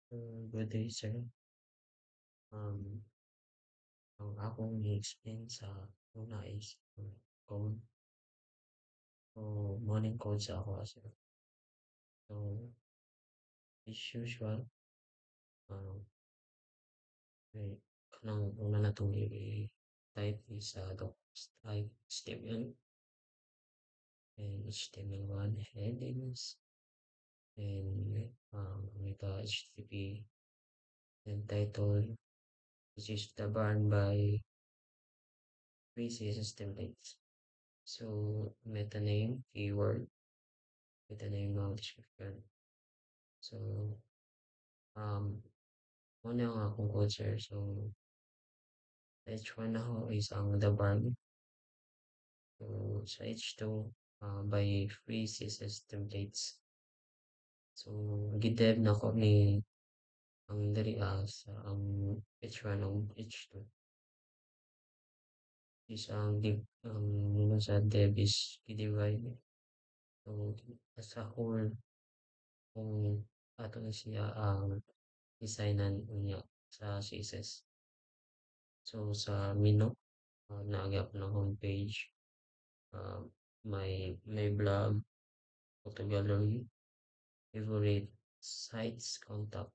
Good day, sir. Um, ang akong i-explain sa una is code o morning code sa ako, sir. So, as usual, um, may kanang una na itong i-type is type HTML and HTML1 headings and may HTTP and title, which is governed by three CSS templates. So, meta name, keyword, meta name ng description. So, um, una ang akong coacher. So, H1 ako is ang the bar. So, sa H2, by free CSS templates. So, gidev na ko ni ang diri sa ang H1 ang H2 is ang sa dev is i-divide. So, sa whole kung ato na siya ang designan niya sa CSS. So, sa menu, naagap na homepage, uh, my blog, photo gallery, favorite sites, contact,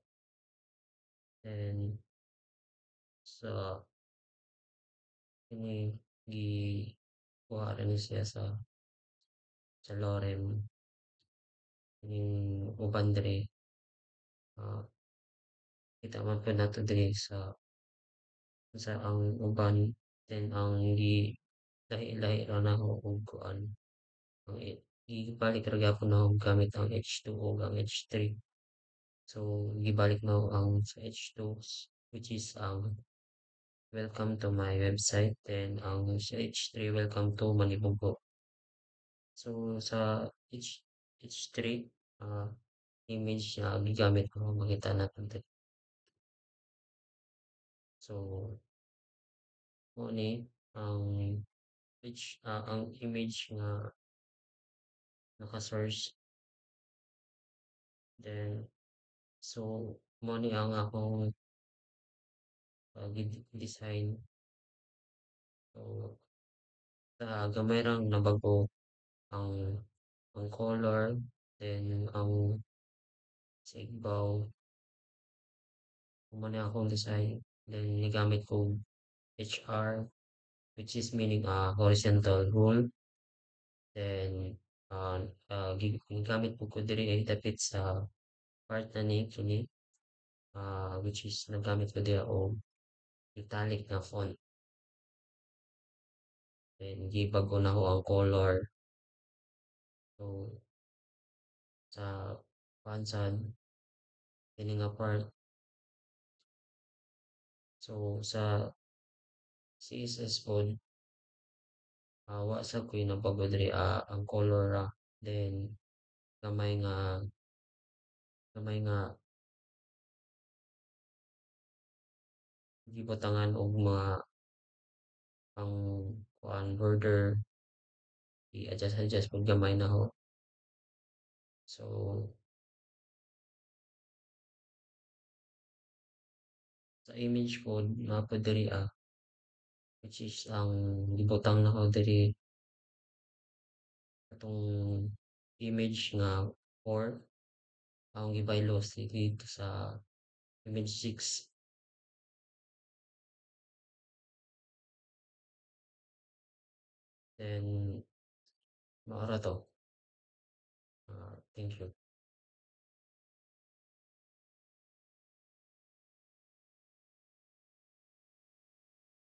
and sa ini gi kuha rin siya sa Lorem yung uban diri kita man po nato diri sa ang uban then ang gi lahi-lahi ra na ako og kuan ang gibalik ra gyapon na ako gamit ang H2 o ang H3. So gibalik na ako ang sa H2 which is ang welcome to my website then ang sa H3 welcome to Manibugo. So sa H3 image na gigamit ko makita natin dito. So mo ni ang ang image nga naka-source then so mo ni ang akong design. So sa gamay rang nabago ang color then ang sigbaw mo ni akong design then nigamit ko HR which is meaning horizontal rule then gigamit po ko diri ay dapit sa part na ni kini which is nagamit ko dira og italic na font then gibago na ko ang color so sa pansad kini nga part so sa CSS code wa sa ko'y nabago diri ang color then gamay nga gamay nga gibutangan og mga ang kuan border i-adjust pag gamay na ho so sa image code napod diri which is ang gibutang na ko diri atong image nga 4 ang gibaylo dito sa image 6 then maara to thank you.